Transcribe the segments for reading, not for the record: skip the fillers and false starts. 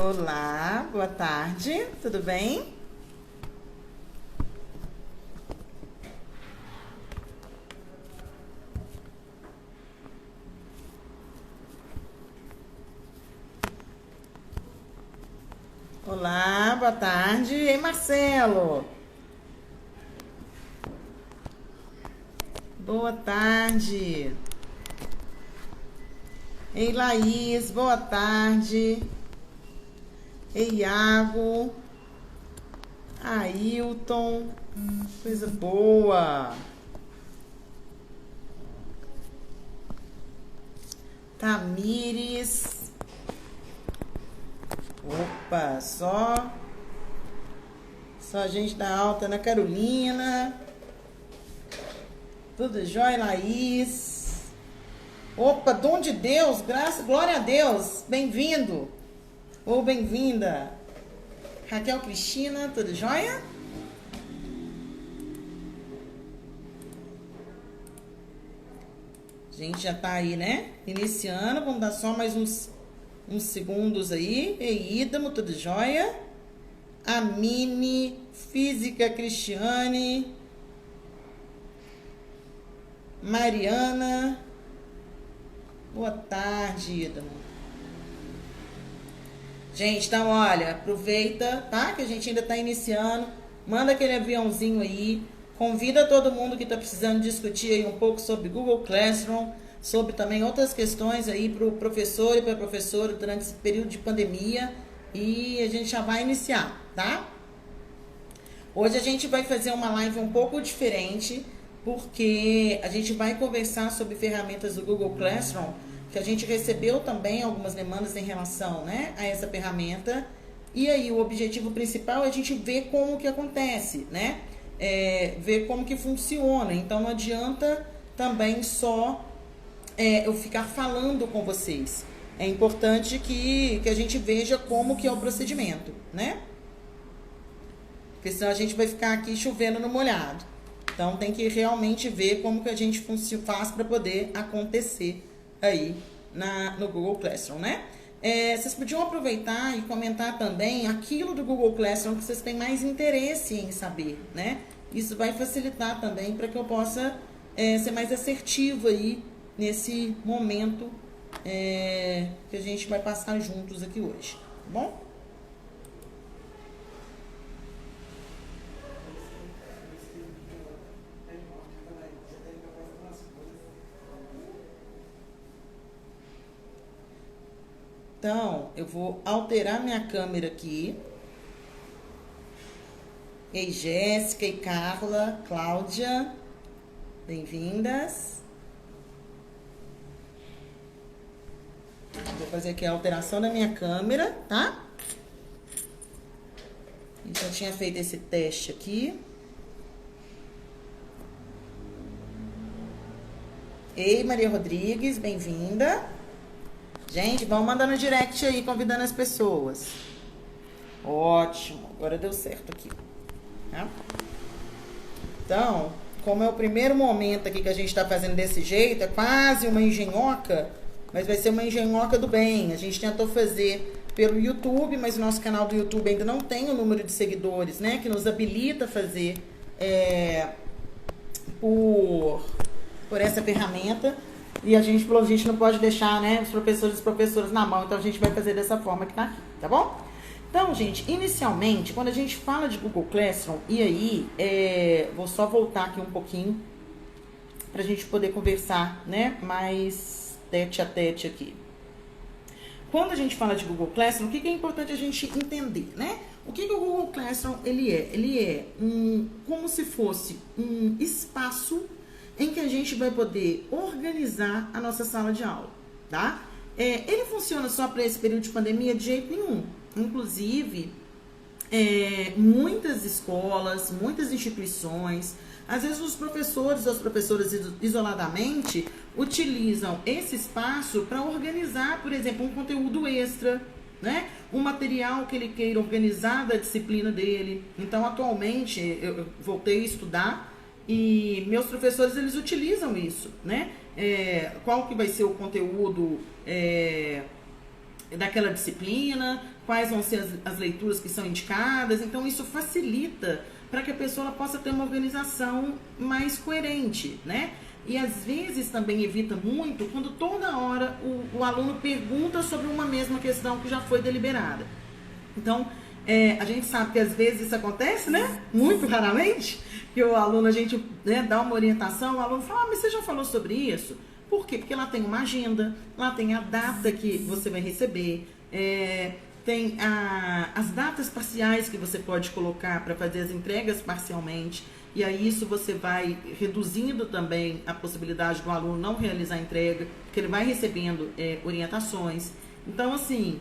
Olá, boa tarde, tudo bem? Olá, boa tarde. Ei, Marcelo. Boa tarde. Ei, Laís, boa tarde. Ei, Iago. Ailton. Coisa boa. Tamires. Opa, só gente da alta, Ana Carolina. Tudo jóia, Laís? Opa, dom de Deus, graça, glória a Deus. Bem-vindo ou bem-vinda. Raquel Cristina, tudo jóia? A gente já tá aí, né? Iniciando, vamos dar só mais uns segundos aí. Ei, Idamo, tudo jóia? Amine, Física Cristiane, Mariana, boa tarde, Idamo. Gente, então olha, aproveita, tá? Que a gente ainda tá iniciando. Manda aquele aviãozinho aí. Convida todo mundo que tá precisando discutir aí um pouco sobre Google Classroom, sobre também outras questões aí pro professor e pra professora durante esse período de pandemia. E a gente já vai iniciar, tá? Hoje a gente vai fazer uma live um pouco diferente, porque a gente vai conversar sobre ferramentas do Google Classroom, que a gente recebeu também algumas demandas em relação, né, a essa ferramenta. E aí o objetivo principal é a gente ver como que acontece, né? Ver como que funciona. Então não adianta também só eu ficar falando com vocês. É importante que a gente veja como que é o procedimento, né? Porque senão a gente vai ficar aqui chovendo no molhado. Então tem que realmente ver como que a gente faz para poder acontecer aí no Google Classroom, né? Vocês podiam aproveitar e comentar também aquilo do Google Classroom que vocês têm mais interesse em saber, né? Isso vai facilitar também para que eu possa ser mais assertivo aí nesse momento que a gente vai passar juntos aqui hoje, tá bom? Então, eu vou alterar minha câmera aqui. Ei, Jéssica e Carla, Cláudia, bem-vindas. Vou fazer aqui a alteração da minha câmera, tá? Eu já tinha feito esse teste aqui. Ei, Maria Rodrigues, bem-vinda. Gente, vamos mandando direct aí, convidando as pessoas. Ótimo, agora deu certo aqui. Tá? Então, como é o primeiro momento aqui que a gente tá fazendo desse jeito, é quase uma engenhoca, mas vai ser uma engenhoca do bem. A gente tentou fazer pelo YouTube, mas o nosso canal do YouTube ainda não tem o número de seguidores, né? Que nos habilita a fazer por essa ferramenta. E a gente não pode deixar, né, os professores e professoras na mão. Então a gente vai fazer dessa forma que tá aqui, tá bom? Então, gente, inicialmente, quando a gente fala de Google Classroom, e aí, vou só voltar aqui um pouquinho pra gente poder conversar, né, mais tete a tete aqui. Quando a gente fala de Google Classroom, o que é importante a gente entender, né? O que o Google Classroom ele é? Ele é como se fosse um espaço em que a gente vai poder organizar a nossa sala de aula, tá? Ele funciona só para esse período de pandemia? De jeito nenhum. Inclusive, muitas escolas, muitas instituições, às vezes os professores ou as professoras isoladamente utilizam esse espaço para organizar, por exemplo, um conteúdo extra, né? Um material que ele queira organizar da disciplina dele. Então, atualmente, eu voltei a estudar e meus professores, eles utilizam isso, né? Qual que vai ser o conteúdo daquela disciplina, quais vão ser as leituras que são indicadas. Então, isso facilita para que a pessoa possa ter uma organização mais coerente, né? E às vezes também evita muito quando toda hora o aluno pergunta sobre uma mesma questão que já foi deliberada. Então, a gente sabe que às vezes isso acontece, né? Muito raramente, que o aluno, a gente, né, dá uma orientação, o aluno fala, mas você já falou sobre isso? Por quê? Porque lá tem uma agenda, lá tem a data que você vai receber, tem as datas parciais que você pode colocar para fazer as entregas parcialmente, e aí isso você vai reduzindo também a possibilidade do aluno não realizar a entrega, porque ele vai recebendo orientações. Então, assim,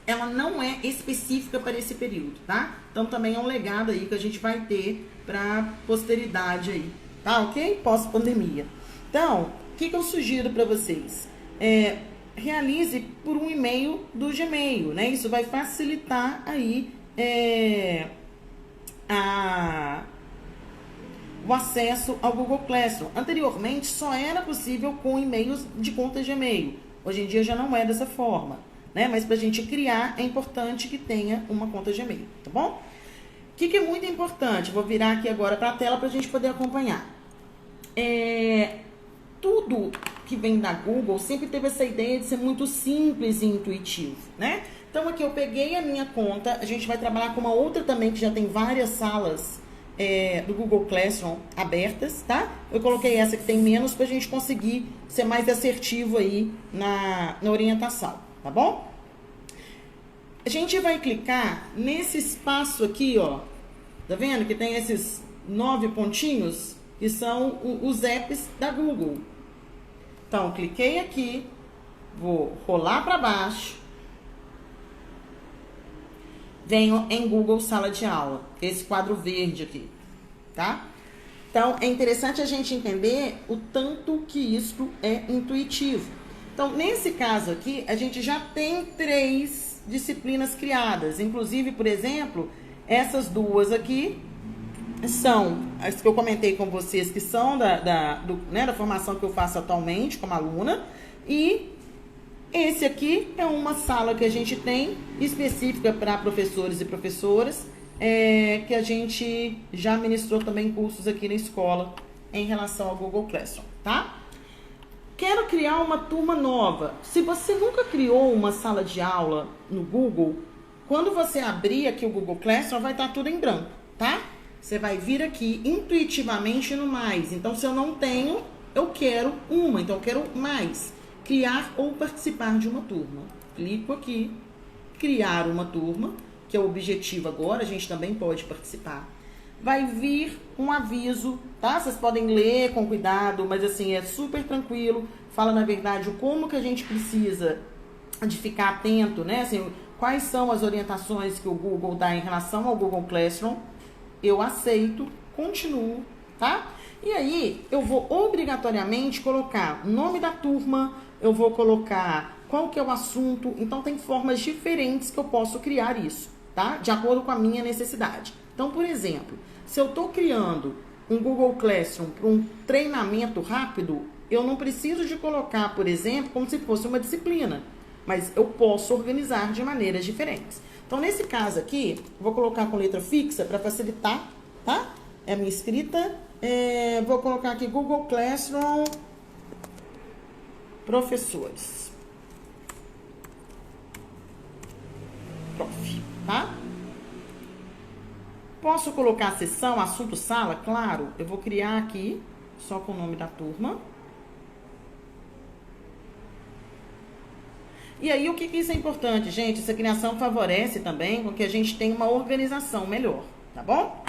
ela não é específica para esse período, tá? Então, também é um legado aí que a gente vai ter para a posteridade aí, tá ok? Pós-pandemia. Então, o que eu sugiro para vocês? Realize por um e-mail do Gmail, né? Isso vai facilitar aí o acesso ao Google Classroom. Anteriormente, só era possível com e-mails de conta Gmail. Hoje em dia já não é dessa forma, né? Mas para a gente criar, é importante que tenha uma conta Gmail, tá bom? O que é muito importante? Vou virar aqui agora para a tela para a gente poder acompanhar. Tudo que vem da Google sempre teve essa ideia de ser muito simples e intuitivo, né? Então, aqui eu peguei a minha conta, a gente vai trabalhar com uma outra também que já tem várias salas do Google Classroom abertas, tá? Eu coloquei essa que tem menos pra gente conseguir ser mais assertivo aí na orientação, tá bom? A gente vai clicar nesse espaço aqui, ó, tá vendo que tem esses 9 pontinhos que são os apps da Google. Então, cliquei aqui, vou rolar para baixo, venho em Google Sala de Aula, esse quadro verde aqui, tá? Então, é interessante a gente entender o tanto que isso é intuitivo. Então, nesse caso aqui, a gente já tem 3 disciplinas criadas. Inclusive, por exemplo, essas duas aqui são as que eu comentei com vocês, que são da formação que eu faço atualmente como aluna. E esse aqui é uma sala que a gente tem específica para professores e professoras, que a gente já ministrou também cursos aqui na escola em relação ao Google Classroom, tá? Quero criar uma turma nova. Se você nunca criou uma sala de aula no Google, quando você abrir aqui o Google Classroom, vai estar tudo em branco, tá? Você vai vir aqui intuitivamente no mais. Então, se eu não tenho, eu quero uma. Então, eu quero mais. Criar ou participar de uma turma. Clico aqui, criar uma turma, que é o objetivo agora. A gente também pode participar. Vai vir um aviso, tá? Vocês podem ler com cuidado, mas assim, é super tranquilo. Fala, na verdade, como que a gente precisa de ficar atento, né? Assim, quais são as orientações que o Google dá em relação ao Google Classroom. Eu aceito, continuo, tá? E aí, eu vou obrigatoriamente colocar o nome da turma, eu vou colocar qual que é o assunto. Então, tem formas diferentes que eu posso criar isso, tá? De acordo com a minha necessidade. Então, por exemplo, se eu estou criando um Google Classroom para um treinamento rápido, eu não preciso de colocar, por exemplo, como se fosse uma disciplina, mas eu posso organizar de maneiras diferentes. Então, nesse caso aqui, vou colocar com letra fixa para facilitar, tá? É a minha escrita. Vou colocar aqui Google Classroom Professores. Prof, tá? Posso colocar a seção, assunto, sala? Claro, eu vou criar aqui, só com o nome da turma. E aí, o que isso é importante, gente? Essa criação favorece também com que a gente tenha uma organização melhor, tá bom?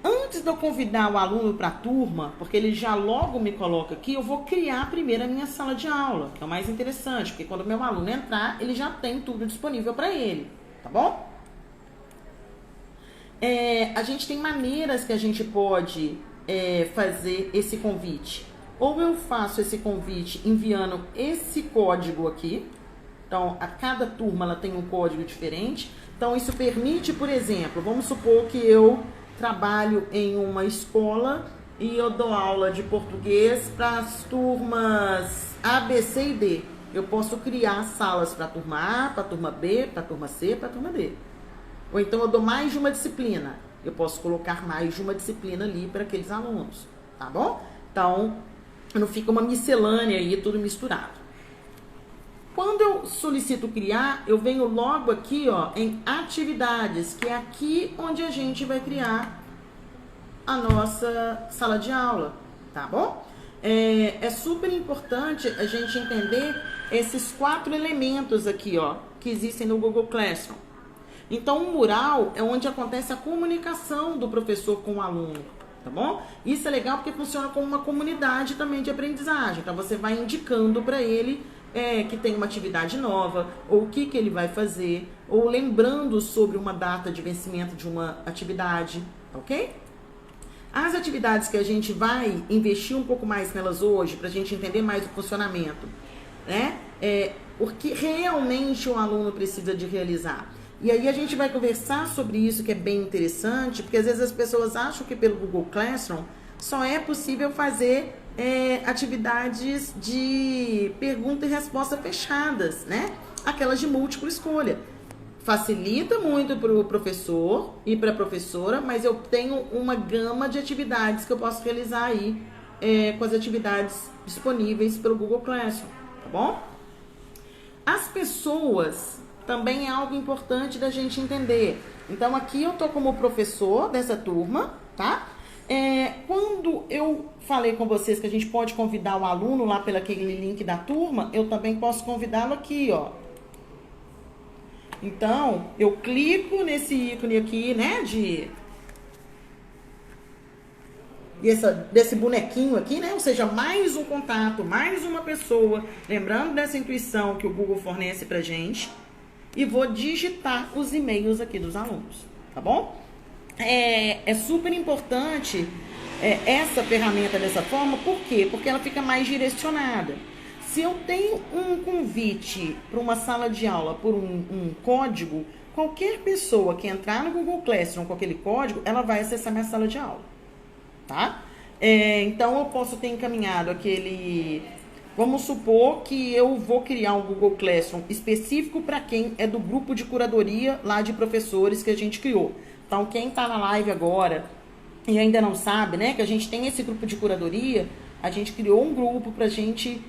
Antes de eu convidar o aluno para a turma, porque ele já logo me coloca aqui, eu vou criar primeiro a minha sala de aula, que é o mais interessante, porque quando o meu aluno entrar, ele já tem tudo disponível para ele, tá bom? A gente tem maneiras que a gente pode fazer esse convite. Ou eu faço esse convite enviando esse código aqui. Então, a cada turma ela tem um código diferente. Então, isso permite, por exemplo, vamos supor que eu trabalho em uma escola e eu dou aula de português para as turmas A, B, C e D. eu posso criar salas para a turma A, para a turma B, para a turma C, para a turma D. Ou então eu dou mais de uma disciplina. Eu posso colocar mais de uma disciplina ali para aqueles alunos, tá bom? Então, não fica uma miscelânea aí, tudo misturado. Quando eu solicito criar, eu venho logo aqui, ó, em atividades, que é aqui onde a gente vai criar a nossa sala de aula, tá bom? É super importante a gente entender esses 4 elementos aqui, ó, que existem no Google Classroom. Então, o mural é onde acontece a comunicação do professor com o aluno, tá bom? Isso é legal porque funciona como uma comunidade também de aprendizagem. Então, você vai indicando para ele que tem uma atividade nova, ou o que ele vai fazer, ou lembrando sobre uma data de vencimento de uma atividade, ok? As atividades que a gente vai investir um pouco mais nelas hoje, para a gente entender mais o funcionamento, né? O que realmente o aluno precisa de realizar. E aí a gente vai conversar sobre isso, que é bem interessante, porque às vezes as pessoas acham que pelo Google Classroom só é possível fazer atividades de pergunta e resposta fechadas, né? Aquelas de múltipla escolha. Facilita muito para o professor e para a professora, mas eu tenho uma gama de atividades que eu posso realizar aí com as atividades disponíveis pelo Google Classroom, tá bom? As pessoas também é algo importante da gente entender. Então, aqui eu tô como professor dessa turma, tá? Quando eu falei com vocês que a gente pode convidar o aluno lá pelo aquele link da turma, eu também posso convidá-lo aqui, ó. Então, eu clico nesse ícone aqui, né, desse bonequinho aqui, né? Ou seja, mais um contato, mais uma pessoa, lembrando dessa intuição que o Google fornece pra gente, e vou digitar os e-mails aqui dos alunos, tá bom? É super importante essa ferramenta dessa forma, por quê? Porque ela fica mais direcionada. Se eu tenho um convite para uma sala de aula por um código, qualquer pessoa que entrar no Google Classroom com aquele código, ela vai acessar minha sala de aula, tá? Então, eu posso ter encaminhado aquele... Vamos supor que eu vou criar um Google Classroom específico para quem é do grupo de curadoria lá de professores que a gente criou. Então, quem está na live agora e ainda não sabe, né, que a gente tem esse grupo de curadoria, a gente criou um grupo para a gente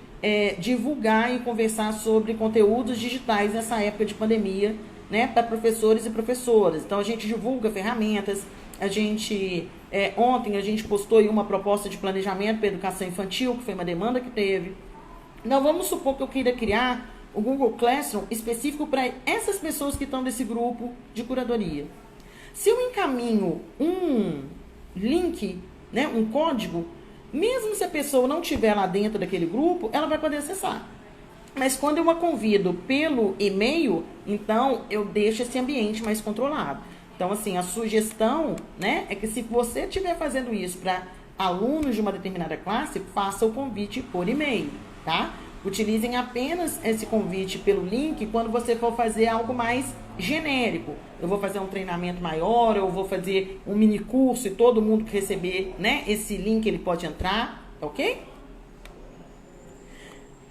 divulgar e conversar sobre conteúdos digitais nessa época de pandemia, né, para professores e professoras. Então, a gente divulga ferramentas, ontem a gente postou aí uma proposta de planejamento para educação infantil, que foi uma demanda que teve. Então, vamos supor que eu queira criar o Google Classroom específico para essas pessoas que estão nesse grupo de curadoria. Se eu encaminho um link, né, um código, mesmo se a pessoa não estiver lá dentro daquele grupo, ela vai poder acessar. Mas quando eu a convido pelo e-mail, então eu deixo esse ambiente mais controlado. Então, assim, a sugestão, né, é que se você estiver fazendo isso para alunos de uma determinada classe, faça o convite por e-mail, tá? Utilizem apenas esse convite pelo link quando você for fazer algo mais genérico. Eu vou fazer um treinamento maior, eu vou fazer um mini curso e todo mundo que receber, né, esse link ele pode entrar, ok?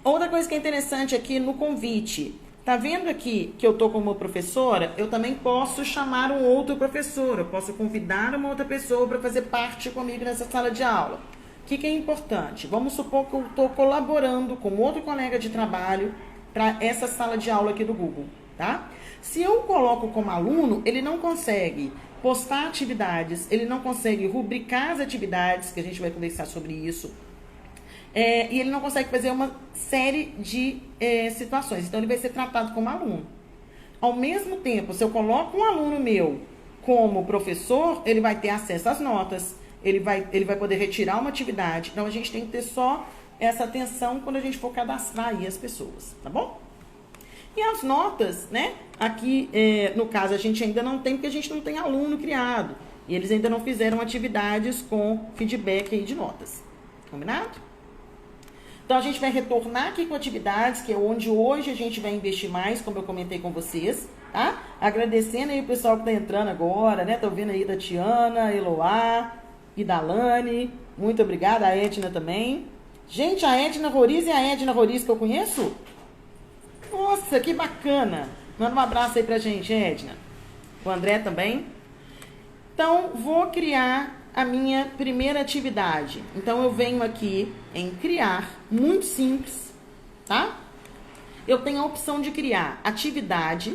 Outra coisa que é interessante aqui no convite, tá vendo aqui que eu tô como professora? Eu também posso chamar um outro professor, eu posso convidar uma outra pessoa para fazer parte comigo nessa sala de aula. O que é importante? Vamos supor que eu estou colaborando com outro colega de trabalho para essa sala de aula aqui do Google, tá? Se eu coloco como aluno, ele não consegue postar atividades, ele não consegue rubricar as atividades, que a gente vai conversar sobre isso, e ele não consegue fazer uma série de situações. Então, ele vai ser tratado como aluno. Ao mesmo tempo, se eu coloco um aluno meu como professor, ele vai ter acesso às notas, ele vai poder retirar uma atividade. Então, a gente tem que ter só essa atenção quando a gente for cadastrar aí as pessoas, tá bom? E as notas, né? Aqui, no caso, a gente ainda não tem, porque a gente não tem aluno criado. E eles ainda não fizeram atividades com feedback aí de notas. Combinado? Então, a gente vai retornar aqui com atividades, que é onde hoje a gente vai investir mais, como eu comentei com vocês, tá? Agradecendo aí o pessoal que tá entrando agora, né? Tô vendo aí da Tiana, Eloá e da Lani. Muito obrigada, a Edna também. Gente, a Edna Roriz é a Edna Roriz que eu conheço? Nossa, que bacana! Manda um abraço aí pra gente, Edna. O André também. Então, vou criar a minha primeira atividade. Então, eu venho aqui em criar, muito simples, tá? Eu tenho a opção de criar atividade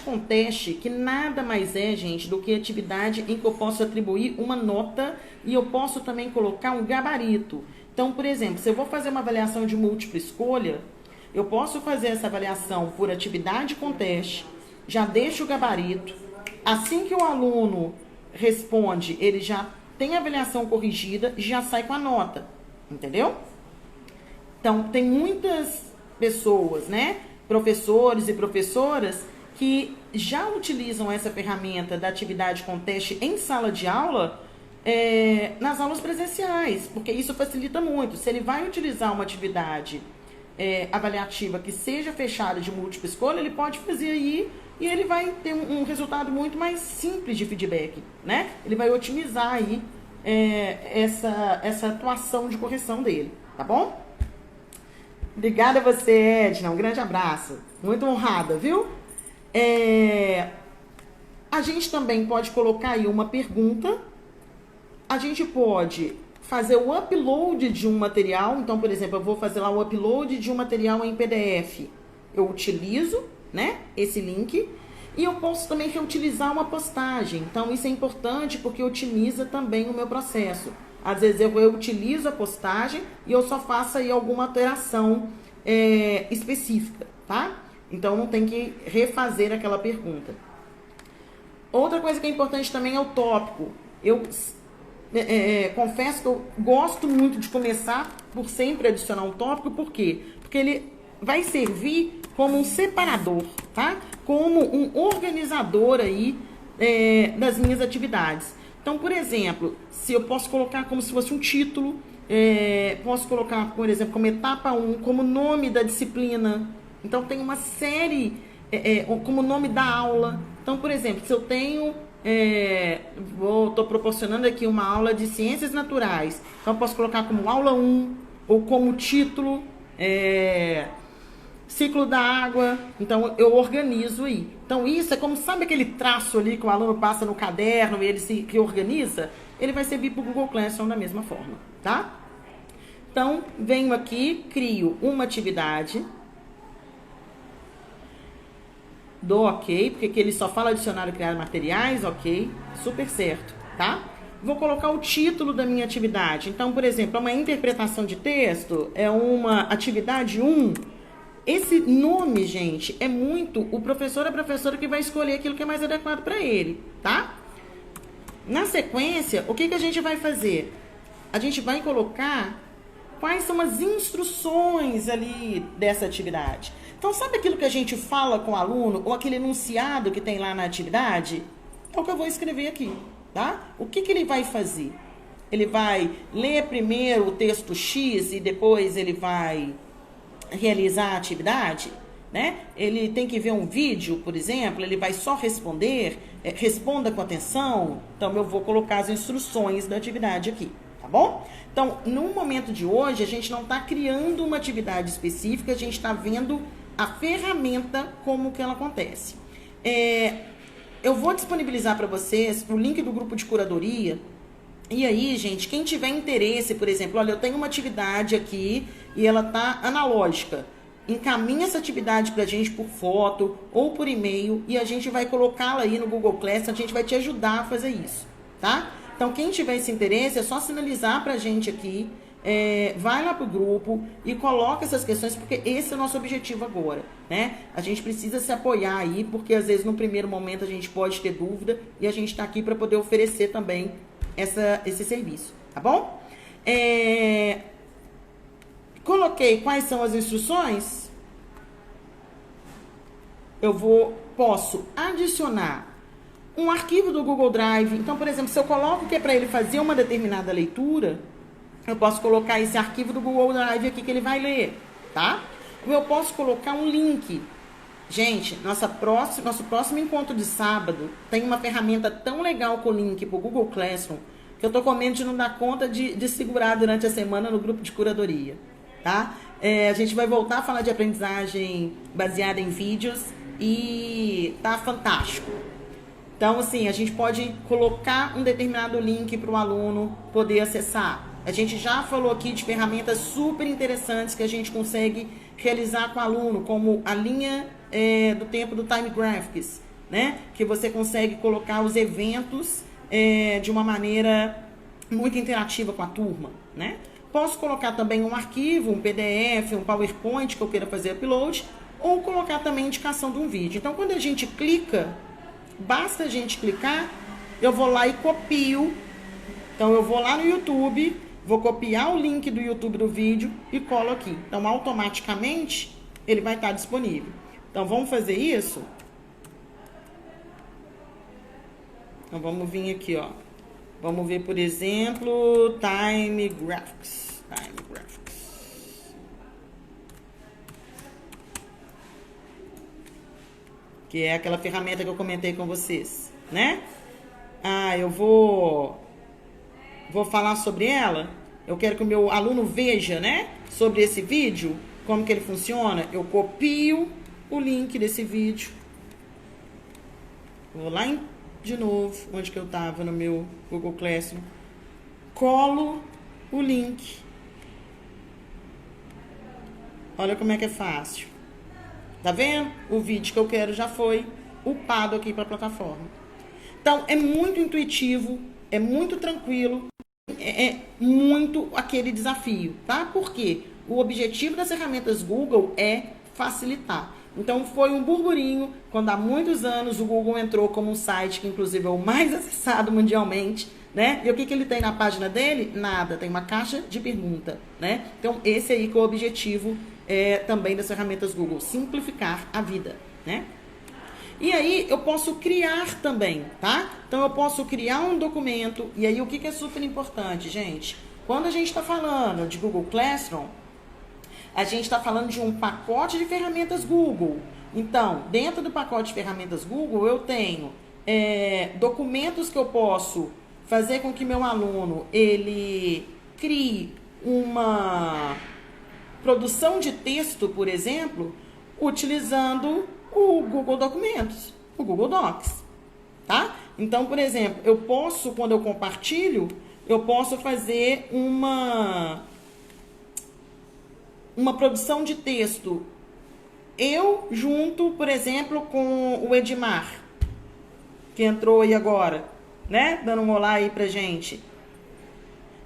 com teste, que nada mais é, gente, do que atividade em que eu posso atribuir uma nota e eu posso também colocar um gabarito. Então, por exemplo, se eu vou fazer uma avaliação de múltipla escolha, eu posso fazer essa avaliação por atividade com teste, já deixo o gabarito. Assim que o aluno responde, ele já tem a avaliação corrigida e já sai com a nota, entendeu? Então, tem muitas pessoas, né, professores e professoras, que já utilizam essa ferramenta da atividade com teste em sala de aula, nas aulas presenciais, porque isso facilita muito. Se ele vai utilizar uma atividade avaliativa que seja fechada de múltipla escolha, ele pode fazer aí e ele vai ter um resultado muito mais simples de feedback, né? Ele vai otimizar aí essa atuação de correção dele, tá bom? Obrigada a você, Edna. Um grande abraço. Muito honrada, viu? A gente também pode colocar aí uma pergunta. A gente pode fazer o upload de um material. Então, por exemplo, eu vou fazer lá o upload de um material em PDF. Eu utilizo, né, esse link. E eu posso também reutilizar uma postagem. Então, isso é importante porque otimiza também o meu processo. Às vezes eu utilizo a postagem e eu só faço aí alguma alteração específica, tá? Então não tem que refazer aquela pergunta. Outra coisa que é importante também é o tópico. Eu confesso que eu gosto muito de começar por sempre adicionar um tópico. Por quê? Porque ele vai servir como um separador, tá? Como um organizador aí das minhas atividades. Então, por exemplo, se eu posso colocar como se fosse um título, posso colocar, por exemplo, como etapa 1, como nome da disciplina. Então, tem uma série, como nome da aula. Então, por exemplo, se eu tenho, estou proporcionando aqui uma aula de ciências naturais, então eu posso colocar como aula 1, ou como título, ciclo da água. Então, eu organizo aí. Então, isso é como, sabe aquele traço ali que o aluno passa no caderno e ele se organiza? Ele vai servir para o Google Classroom da mesma forma, tá? Então, venho aqui, crio uma atividade, dou ok, porque aqui ele só fala adicionar e criar materiais, ok, super certo, tá? Vou colocar o título da minha atividade. Então, por exemplo, é uma interpretação de texto, é uma atividade 1. Esse nome, gente, é muito o professor ou a professora que vai escolher aquilo que é mais adequado para ele, tá? Na sequência, o que a gente vai fazer? A gente vai colocar quais são as instruções ali dessa atividade. Então, sabe aquilo que a gente fala com o aluno, ou aquele enunciado que tem lá na atividade? É o que eu vou escrever aqui, tá? O que ele vai fazer? Ele vai ler primeiro o texto X e depois ele vai realizar a atividade, né? Ele tem que ver um vídeo, por exemplo, ele vai só responder, responda com atenção. Então, eu vou colocar as instruções da atividade aqui, tá bom? Então, no momento de hoje, a gente não está criando uma atividade específica, a gente está vendo a ferramenta, como que ela acontece. Eu vou disponibilizar para vocês o link do grupo de curadoria. E aí, gente, quem tiver interesse, por exemplo, olha, eu tenho uma atividade aqui e ela tá analógica. Encaminha essa atividade pra gente por foto ou por e-mail e a gente vai colocá-la aí no Google Classroom, a gente vai te ajudar a fazer isso, tá? Então, quem tiver esse interesse, é só sinalizar pra gente aqui, vai lá pro grupo e coloca essas questões, porque esse é o nosso objetivo agora, né? A gente precisa se apoiar aí, porque às vezes no primeiro momento a gente pode ter dúvida e a gente tá aqui para poder oferecer também esse serviço, tá bom? Coloquei quais são as instruções. Posso adicionar um arquivo do Google Drive. Então, por exemplo, se eu coloco que é para ele fazer uma determinada leitura, eu posso colocar esse arquivo do Google Drive aqui que ele vai ler, tá? Ou eu posso colocar um link. Gente, nosso próximo encontro de sábado tem uma ferramenta tão legal com o link para o Google Classroom que eu tô com medo de não dar conta de segurar durante a semana no grupo de curadoria. tá? A gente vai voltar a falar de aprendizagem baseada em vídeos e tá fantástico. Então, assim, a gente pode colocar um determinado link para o aluno poder acessar. A gente já falou aqui de ferramentas super interessantes que a gente consegue realizar com o aluno, como a linha do tempo do Time Graphics, né? Que você consegue colocar os eventos de uma maneira muito interativa com a turma, né? Posso colocar também um arquivo, um PDF, um PowerPoint que eu queira fazer upload, ou colocar também indicação de um vídeo. Então, quando a gente clica, basta a gente clicar, eu vou lá e copio. Então, eu vou lá no YouTube, vou copiar o link do YouTube do vídeo e colo aqui. Então, automaticamente, ele vai estar disponível. Então, vamos fazer isso? Então, vamos vir aqui, ó. Vamos ver, por exemplo, Time Graphics. Que é aquela ferramenta que eu comentei com vocês, né? Eu vou falar sobre ela. Eu quero que o meu aluno veja, né? Sobre esse vídeo, como que ele funciona. Eu copio o link desse vídeo. Vou lá de novo, onde que eu estava no meu Google Classroom. Colo o link. Olha como é que é fácil. Tá vendo? O vídeo que eu quero já foi upado aqui para a plataforma. Então, é muito intuitivo, é muito tranquilo, é muito aquele desafio, tá? Por quê? O objetivo das ferramentas Google é facilitar. Então, foi um burburinho quando há muitos anos o Google entrou como um site que, inclusive, é o mais acessado mundialmente, né? E o que ele tem na página dele? Nada, tem uma caixa de pergunta, né? Então, esse aí que é o objetivo também das ferramentas Google, simplificar a vida, né? E aí, eu posso criar também, tá? Então, eu posso criar um documento, e aí o que é super importante, gente? Quando a gente está falando de Google Classroom, a gente está falando de um pacote de ferramentas Google. Então, dentro do pacote de ferramentas Google, eu tenho documentos que eu posso fazer com que meu aluno ele crie uma produção de texto, por exemplo, utilizando o Google Documentos, o Google Docs, tá? Então, por exemplo, eu posso, quando eu compartilho, eu posso fazer uma produção de texto. Eu junto, por exemplo, com o Edmar, que entrou aí agora, né? Dando um olá aí pra gente.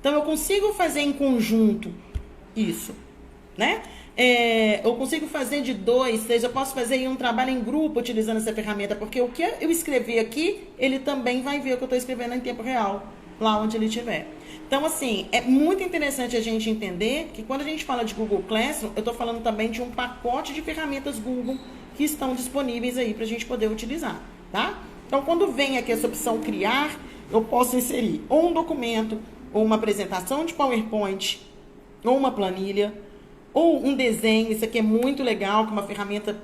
Então, eu consigo fazer em conjunto isso, né? Eu consigo fazer de 2, 3, eu posso fazer um trabalho em grupo utilizando essa ferramenta, porque o que eu escrever aqui, ele também vai ver o que eu estou escrevendo em tempo real, lá onde ele estiver. Então, assim, é muito interessante a gente entender que quando a gente fala de Google Classroom, eu estou falando também de um pacote de ferramentas Google que estão disponíveis aí para a gente poder utilizar, tá? Então, quando vem aqui essa opção criar, eu posso inserir ou um documento, ou uma apresentação de PowerPoint, ou uma planilha, ou um desenho. Isso aqui é muito legal, que é uma ferramenta,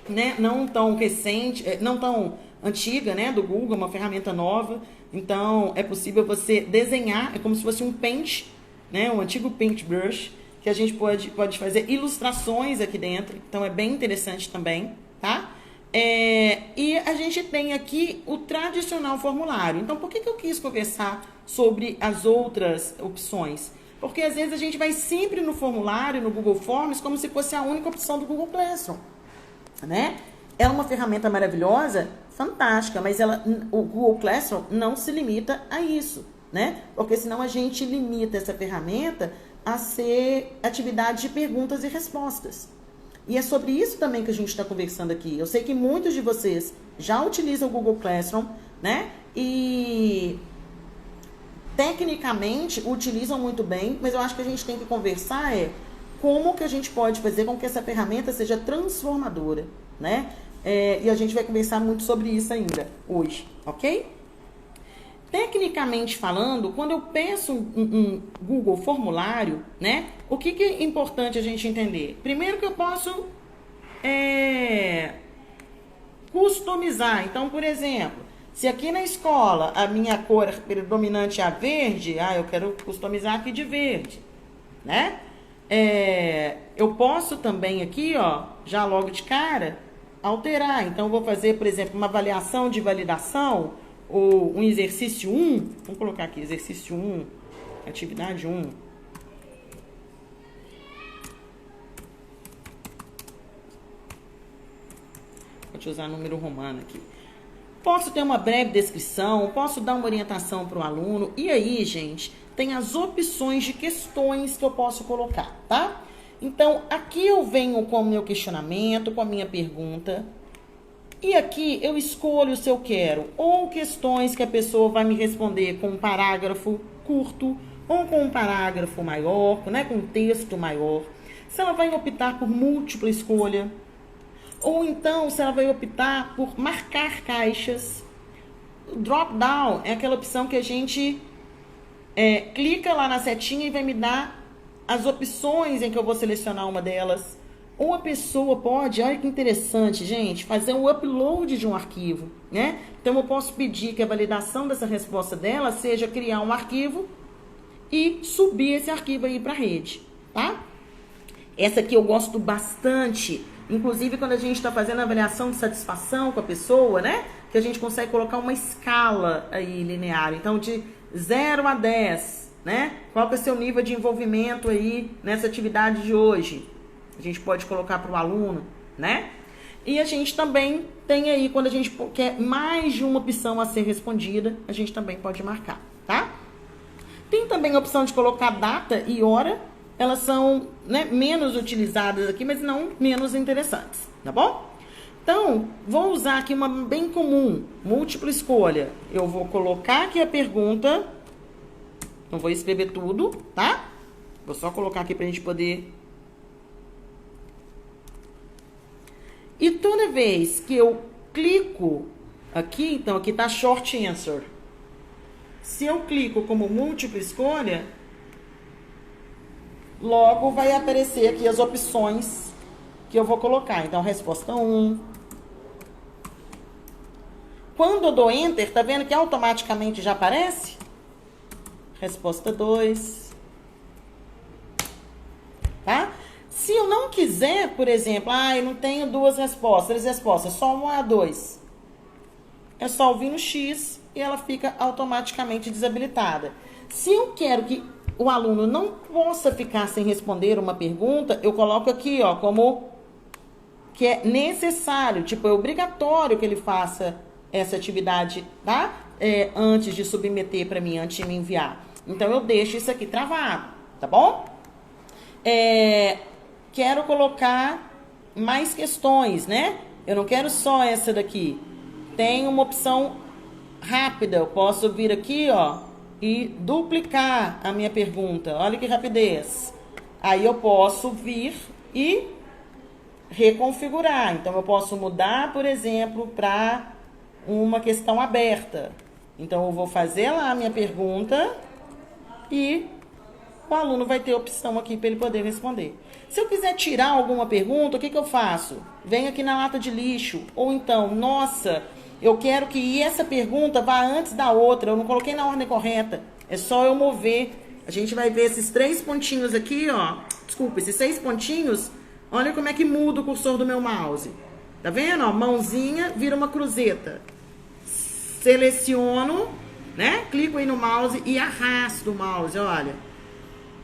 né, não tão recente, não tão antiga, né, do Google, uma ferramenta nova. Então, é possível você desenhar, é como se fosse um paint, né, um antigo paintbrush, que a gente pode fazer ilustrações aqui dentro. Então, é bem interessante também, tá? E a gente tem aqui o tradicional formulário. Então, por que eu quis conversar sobre as outras opções? Porque às vezes a gente vai sempre no formulário, no Google Forms, como se fosse a única opção do Google Classroom, né? É uma ferramenta maravilhosa, fantástica, mas o Google Classroom não se limita a isso, né? Porque senão a gente limita essa ferramenta a ser atividade de perguntas e respostas. E é sobre isso também que a gente está conversando aqui. Eu sei que muitos de vocês já utilizam o Google Classroom, né? E tecnicamente utilizam muito bem, mas eu acho que a gente tem que conversar como que a gente pode fazer com que essa ferramenta seja transformadora, né? E a gente vai conversar muito sobre isso ainda hoje, ok? Tecnicamente falando, quando eu peço um Google formulário, né? O que é importante a gente entender? Primeiro que eu posso customizar. Então, por exemplo, se aqui na escola a minha cor predominante é a verde, eu quero customizar aqui de verde, né? eu posso também aqui, ó, já logo de cara, alterar. Então, eu vou fazer, por exemplo, uma avaliação de validação ou um exercício 1. Vamos colocar aqui, exercício 1, atividade 1. Vou usar número romano aqui. Posso ter uma breve descrição, posso dar uma orientação para o aluno. E aí, gente, tem as opções de questões que eu posso colocar, tá? Então, aqui eu venho com o meu questionamento, com a minha pergunta. E aqui eu escolho se eu quero ou questões que a pessoa vai me responder com um parágrafo curto ou com um parágrafo maior, né, com um texto maior. Se ela vai optar por múltipla escolha. Ou então, se ela vai optar por marcar caixas. O drop down é aquela opção que a gente clica lá na setinha e vai me dar as opções em que eu vou selecionar uma delas. Ou a pessoa pode, olha que interessante, gente, fazer um upload de um arquivo, né? Então, eu posso pedir que a validação dessa resposta dela seja criar um arquivo e subir esse arquivo aí para a rede, tá? Essa aqui eu gosto bastante. Inclusive, quando a gente está fazendo a avaliação de satisfação com a pessoa, né? Que a gente consegue colocar uma escala aí linear. Então, de 0 a 10, né? Qual que é o seu nível de envolvimento aí nessa atividade de hoje? A gente pode colocar para o aluno, né? E a gente também tem aí, quando a gente quer mais de uma opção a ser respondida, a gente também pode marcar, tá? Tem também a opção de colocar data e hora. Elas são, né, menos utilizadas aqui, mas não menos interessantes, tá bom? Então, vou usar aqui uma bem comum, múltipla escolha. Eu vou colocar aqui a pergunta, não vou escrever tudo, tá? Vou só colocar aqui pra gente poder... E toda vez que eu clico aqui, então aqui tá short answer. Se eu clico como múltipla escolha... Logo vai aparecer aqui as opções que eu vou colocar. Então, resposta 1. Quando eu dou Enter, tá vendo que automaticamente já aparece? Resposta 2. Tá? Se eu não quiser, por exemplo, eu não tenho 2 respostas, 3 respostas, só 1 a 2. É só eu vir no X e ela fica automaticamente desabilitada. Se eu quero que o aluno não possa ficar sem responder uma pergunta, eu coloco aqui, ó, como que é necessário, tipo, é obrigatório que ele faça essa atividade, tá? Antes de submeter para mim, antes de me enviar. Então, eu deixo isso aqui travado, tá bom? Quero colocar mais questões, né? Eu não quero só essa daqui. Tem uma opção rápida, eu posso vir aqui, ó, e duplicar a minha pergunta. Olha que rapidez. Aí eu posso vir e reconfigurar. Então, eu posso mudar, por exemplo, para uma questão aberta. Então, eu vou fazer lá a minha pergunta e o aluno vai ter opção aqui para ele poder responder. Se eu quiser tirar alguma pergunta, o que eu faço? Venho aqui na lata de lixo. Ou então, nossa... Eu quero que essa pergunta vá antes da outra. Eu não coloquei na ordem correta. É só eu mover. A gente vai ver esses 3 pontinhos aqui, ó. Desculpa, esses 6 pontinhos. Olha como é que muda o cursor do meu mouse. Tá vendo? Ó, mãozinha vira uma cruzeta. Seleciono, né? Clico aí no mouse e arrasto o mouse, olha.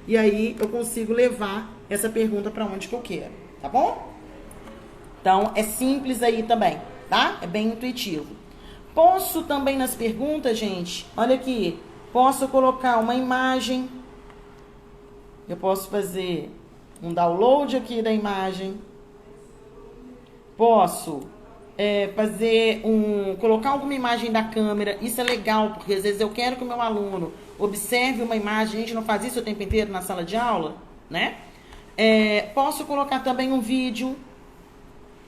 E aí eu consigo levar essa pergunta para onde que eu quero. Tá bom? Então, é simples aí também. Tá? É bem intuitivo. Posso também nas perguntas, gente, olha aqui, posso colocar uma imagem, eu posso fazer um download aqui da imagem, posso colocar alguma imagem da câmera, isso é legal, porque às vezes eu quero que o meu aluno observe uma imagem, a gente não faz isso o tempo inteiro na sala de aula, né? Posso colocar também um vídeo.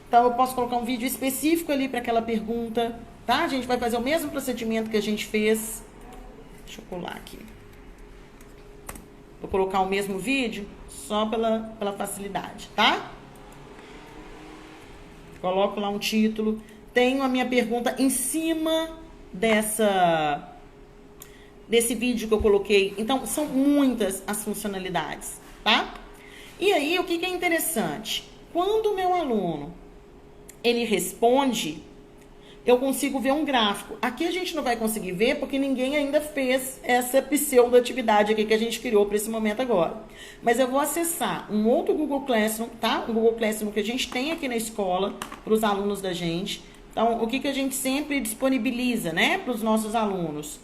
Então, eu posso colocar um vídeo específico ali para aquela pergunta, tá? A gente vai fazer o mesmo procedimento que a gente fez. Deixa eu colar aqui. Vou colocar o mesmo vídeo só pela facilidade, tá? Coloco lá um título. Tenho a minha pergunta em cima desse vídeo que eu coloquei. Então, são muitas as funcionalidades, tá? E aí, o que que é interessante? Quando o meu aluno, ele responde, eu consigo ver um gráfico. Aqui a gente não vai conseguir ver porque ninguém ainda fez essa pseudo-atividade aqui que a gente criou para esse momento agora. Mas eu vou acessar um outro Google Classroom, tá? Um Google Classroom que a gente tem aqui na escola para os alunos da gente. Então, o que que a gente sempre disponibiliza, né, para os nossos alunos?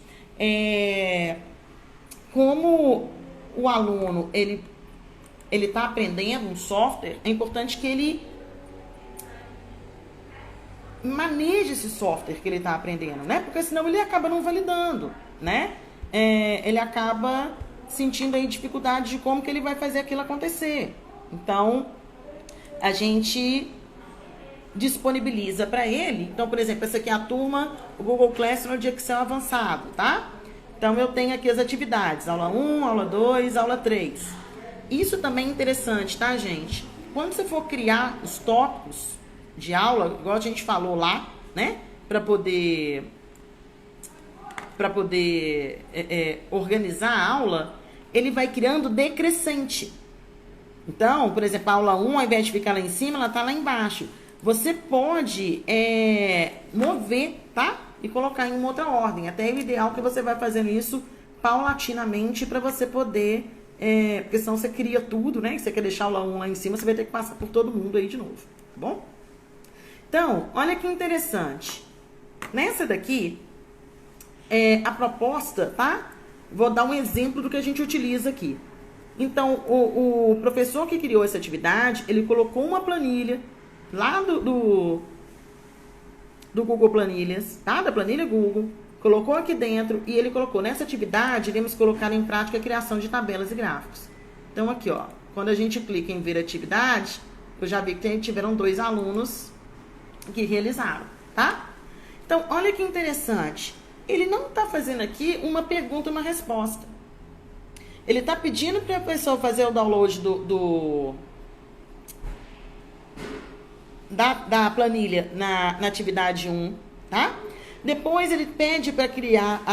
Como o aluno, ele está aprendendo um software, é importante que ele maneje esse software que ele está aprendendo, né? Porque senão ele acaba não validando, né? Ele acaba sentindo aí dificuldade de como que ele vai fazer aquilo acontecer. Então, a gente disponibiliza para ele. Então, por exemplo, essa aqui é a turma, o Google Classroom de Excel avançado, tá? Então, eu tenho aqui as atividades, aula 1, aula 2, aula 3. Isso também é interessante, tá, gente? Quando você for criar os tópicos de aula, igual a gente falou lá, né? Para poder organizar a aula, ele vai criando decrescente. Então, por exemplo, a aula 1, ao invés de ficar lá em cima, ela tá lá embaixo. Você pode mover, tá? E colocar em uma outra ordem. Até é o ideal que você vai fazendo isso paulatinamente para você poder... porque senão você cria tudo, né? Você quer deixar a aula 1 lá em cima, você vai ter que passar por todo mundo aí de novo, tá bom? Então, olha que interessante. Nessa daqui, a proposta, tá? Vou dar um exemplo do que a gente utiliza aqui. Então, o professor que criou essa atividade, ele colocou uma planilha lá do Google Planilhas, tá? Da planilha Google, colocou aqui dentro e ele colocou nessa atividade, iremos colocar em prática a criação de tabelas e gráficos. Então, aqui, ó, quando a gente clica em ver atividade, eu já vi que tiveram 2 alunos que realizaram, tá? Então, olha que interessante. Ele não está fazendo aqui uma pergunta e uma resposta. Ele está pedindo para a pessoa fazer o download da planilha na atividade 1, tá? Depois ele pede para criar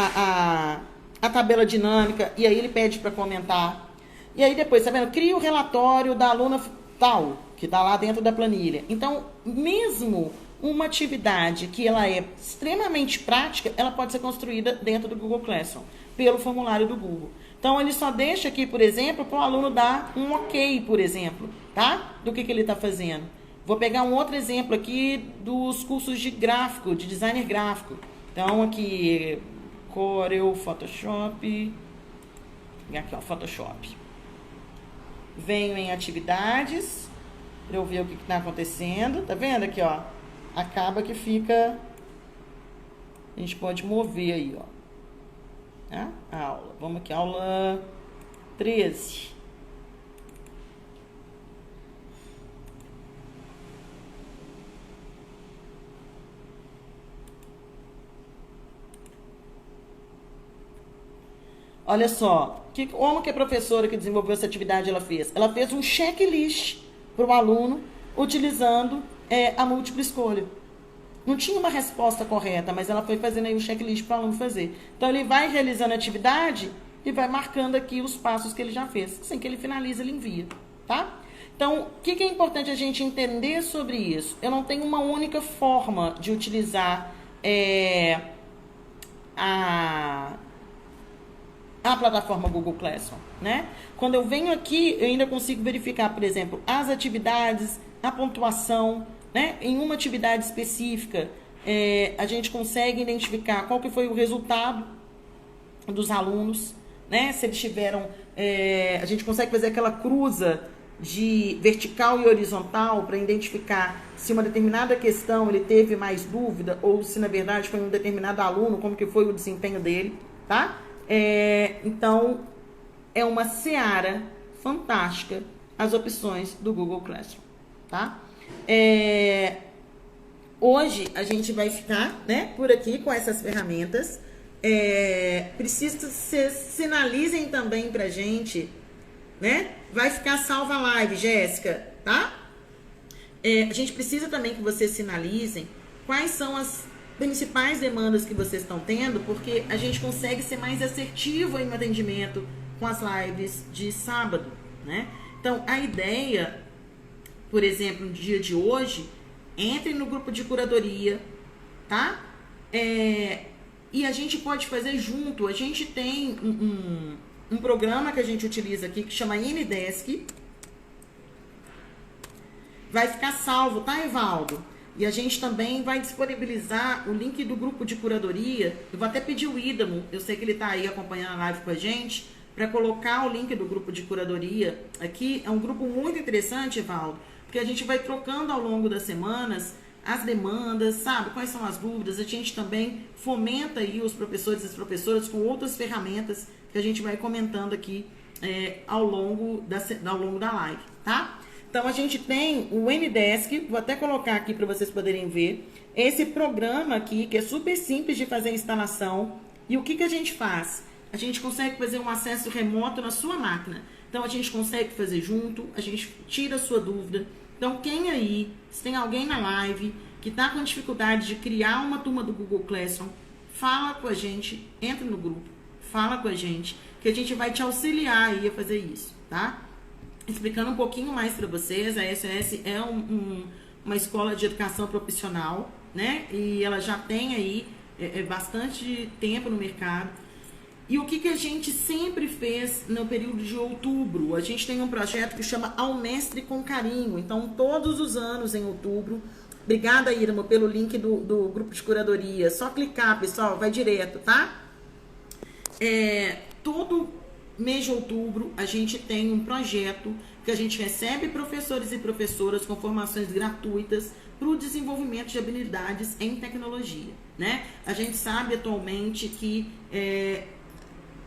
a tabela dinâmica e aí ele pede para comentar. E aí depois, tá vendo? Cria o relatório da aluna tal, que está lá dentro da planilha. Então, mesmo uma atividade que ela é extremamente prática, ela pode ser construída dentro do Google Classroom, pelo formulário do Google. Então, ele só deixa aqui, por exemplo, para o aluno dar um ok, por exemplo, tá? Do que ele está fazendo. Vou pegar um outro exemplo aqui dos cursos de gráfico, de designer gráfico. Então, aqui, Corel, Photoshop. Aqui, ó, Photoshop. Venho em atividades, para eu ver o que está acontecendo. Tá vendo aqui, ó? Acaba que fica... A gente pode mover aí, ó. Tá? A aula. Vamos aqui, aula 13. Olha só, como que a professora que desenvolveu essa atividade ela fez? Ela fez um checklist para o aluno utilizando a múltipla escolha. Não tinha uma resposta correta, mas ela foi fazendo aí um checklist para o aluno fazer. Então, ele vai realizando a atividade e vai marcando aqui os passos que ele já fez. Assim que ele finaliza, ele envia, tá? Então, o que é importante a gente entender sobre isso? Eu não tenho uma única forma de utilizar a plataforma Google Classroom, né? Quando eu venho aqui, eu ainda consigo verificar, por exemplo, as atividades, a pontuação, né? Em uma atividade específica, a gente consegue identificar qual que foi o resultado dos alunos, né? Se eles tiveram... a gente consegue fazer aquela cruza de vertical e horizontal para identificar se uma determinada questão ele teve mais dúvida ou se, na verdade, foi um determinado aluno, como que foi o desempenho dele, tá? Então, é uma seara fantástica as opções do Google Classroom, tá? Hoje a gente vai ficar, né, por aqui com essas ferramentas. Preciso que vocês sinalizem também pra gente, né? Vai ficar salva a live, Jéssica, tá? A gente precisa também que vocês sinalizem quais são as principais demandas que vocês estão tendo, porque a gente consegue ser mais assertivo aí no atendimento com as lives de sábado, né? Então, a ideia, por exemplo, no dia de hoje, entre no grupo de curadoria, tá? E a gente pode fazer junto. A gente tem um programa que a gente utiliza aqui que chama Ndesk. Vai ficar salvo, tá, Evaldo? E a gente também vai disponibilizar o link do grupo de curadoria. Eu vou até pedir o Idamo, eu sei que ele tá aí acompanhando a live com a gente, para colocar o link do grupo de curadoria aqui. É um grupo muito interessante, Evaldo, porque a gente vai trocando ao longo das semanas as demandas, sabe? Quais são as dúvidas? A gente também fomenta aí os professores e as professoras com outras ferramentas que a gente vai comentando aqui ao longo da live, tá? Então, a gente tem o Ndesk, vou até colocar aqui para vocês poderem ver, esse programa aqui, que é super simples de fazer a instalação. E o que a gente faz? A gente consegue fazer um acesso remoto na sua máquina. Então, a gente consegue fazer junto, a gente tira a sua dúvida. Então, quem aí, se tem alguém na live que está com dificuldade de criar uma turma do Google Classroom, fala com a gente, entra no grupo, fala com a gente, que a gente vai te auxiliar aí a fazer isso, tá? Explicando um pouquinho mais para vocês, a SOS é uma escola de educação profissional, né? E ela já tem aí bastante tempo no mercado. E o que a gente sempre fez no período de outubro? A gente tem um projeto que chama Ao Mestre com Carinho. Então, todos os anos em outubro, obrigada, Irma, pelo link do grupo de curadoria. Só clicar, pessoal, vai direto, tá? Todo mês de outubro, a gente tem um projeto que a gente recebe professores e professoras com formações gratuitas para o desenvolvimento de habilidades em tecnologia, né? A gente sabe atualmente que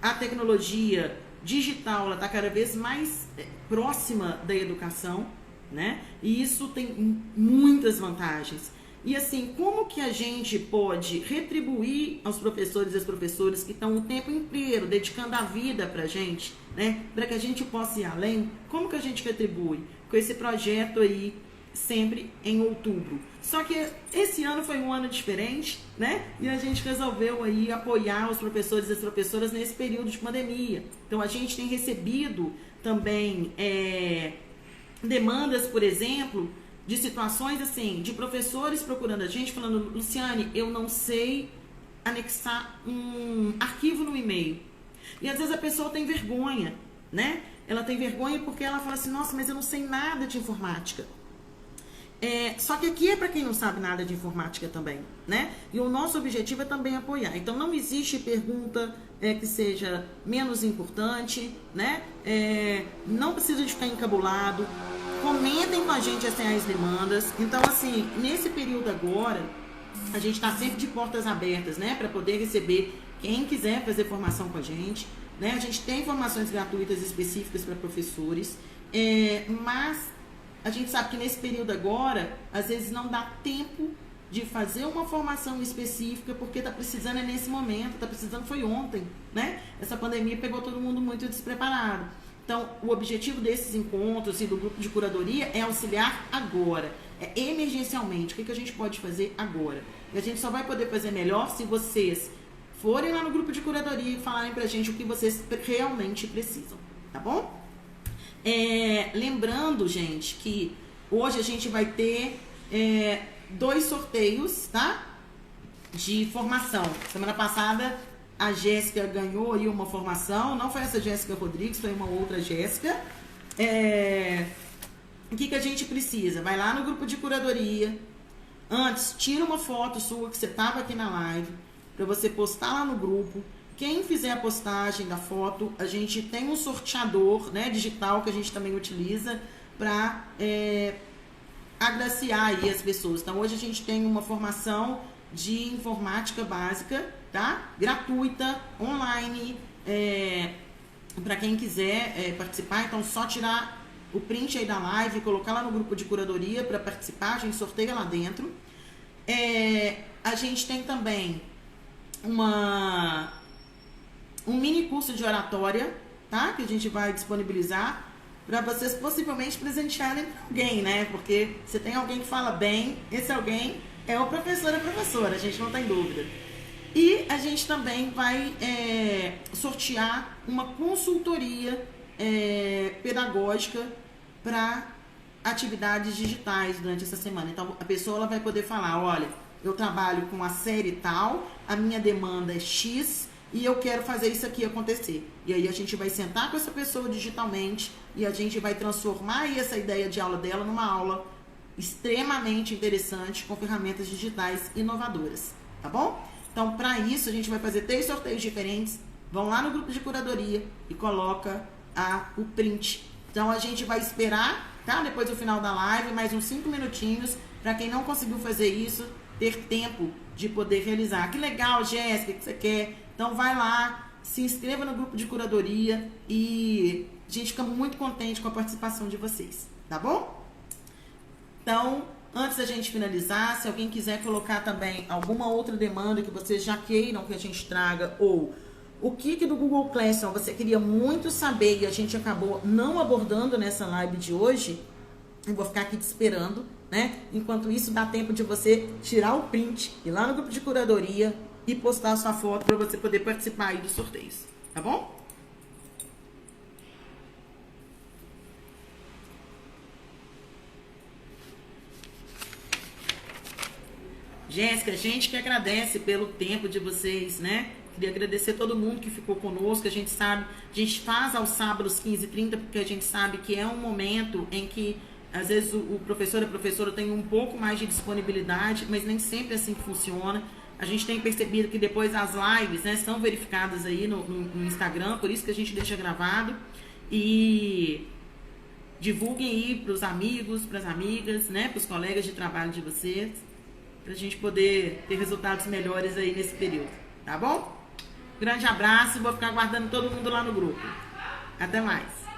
a tecnologia digital está cada vez mais próxima da educação, né? E isso tem muitas vantagens. E assim, como que a gente pode retribuir aos professores e às professoras que estão o tempo inteiro dedicando a vida para a gente, né? Para que a gente possa ir além? Como que a gente retribui? Com esse projeto aí, sempre em outubro. Só que esse ano foi um ano diferente, né? E a gente resolveu aí apoiar os professores e as professoras nesse período de pandemia. Então, a gente tem recebido também demandas, por exemplo, de situações assim, de professores procurando a gente, falando: Luciane, eu não sei anexar um arquivo no e-mail. E às vezes a pessoa tem vergonha, né? Ela tem vergonha porque ela fala assim: nossa, mas eu não sei nada de informática. Só que aqui é para quem não sabe nada de informática também, né? E o nosso objetivo é também apoiar. Então, não existe pergunta que seja menos importante, né? Não precisa de ficar encabulado. Comentem com a gente as demandas. Então, assim, nesse período agora, a gente está sempre de portas abertas, né? Para poder receber quem quiser fazer formação com a gente, né? A gente tem formações gratuitas específicas para professores, mas a gente sabe que nesse período agora, às vezes não dá tempo de fazer uma formação específica, porque está precisando nesse momento, está precisando foi ontem, né? Essa pandemia pegou todo mundo muito despreparado. Então, o objetivo desses encontros e do grupo de curadoria é auxiliar agora, emergencialmente. O que a gente pode fazer agora? E a gente só vai poder fazer melhor se vocês forem lá no grupo de curadoria e falarem pra gente o que vocês realmente precisam, tá bom? Lembrando, gente, que hoje a gente vai ter 2 sorteios, tá? De formação. Semana passada a Jéssica ganhou aí uma formação. Não foi essa Jéssica Rodrigues, foi uma outra Jéssica. O que a gente precisa? Vai lá no grupo de curadoria. Antes, tira uma foto sua que você estava aqui na live, para você postar lá no grupo. Quem fizer a postagem da foto, a gente tem um sorteador, né, digital que a gente também utiliza para agraciar aí as pessoas. Então, hoje a gente tem uma formação de informática básica, tá? Gratuita, online, para quem quiser participar. Então, só tirar o print aí da live e colocar lá no grupo de curadoria para participar. A gente sorteia lá dentro. A gente tem também um mini curso de oratória, tá? Que a gente vai disponibilizar para vocês possivelmente presentearem alguém, né? Porque você tem alguém que fala bem, esse alguém é o professor ou a professora, a gente não tem dúvida. E a gente também vai sortear uma consultoria pedagógica para atividades digitais durante essa semana. Então, a pessoa ela vai poder falar, olha, eu trabalho com a série tal, a minha demanda é X e eu quero fazer isso aqui acontecer. E aí a gente vai sentar com essa pessoa digitalmente e a gente vai transformar aí essa ideia de aula dela numa aula extremamente interessante com ferramentas digitais inovadoras, tá bom? Então, para isso, a gente vai fazer 3 sorteios diferentes. Vão lá no grupo de curadoria e coloca o print. Então, a gente vai esperar, tá? Depois do final da live, mais uns 5 minutinhos, para quem não conseguiu fazer isso, ter tempo de poder realizar. Que legal, Jéssica, que você quer? Então, vai lá, se inscreva no grupo de curadoria e a gente fica muito contente com a participação de vocês, tá bom? Então, antes da gente finalizar, se alguém quiser colocar também alguma outra demanda que vocês já queiram que a gente traga, ou o que do Google Classroom você queria muito saber e a gente acabou não abordando nessa live de hoje, eu vou ficar aqui te esperando, né? Enquanto isso, dá tempo de você tirar o print, ir lá no grupo de curadoria e postar a sua foto para você poder participar aí dos sorteios, tá bom? Jéssica, a gente que agradece pelo tempo de vocês, né? Queria agradecer a todo mundo que ficou conosco. A gente sabe, a gente faz aos sábados 15h30, porque a gente sabe que é um momento em que, às vezes, o professor e a professora tem um pouco mais de disponibilidade, mas nem sempre é assim que funciona. A gente tem percebido que depois as lives, né, são verificadas aí no Instagram, por isso que a gente deixa gravado. E divulguem aí para os amigos, para as amigas, né, para os colegas de trabalho de vocês, para a gente poder ter resultados melhores aí nesse período, tá bom? Grande abraço e vou ficar aguardando todo mundo lá no grupo. Até mais!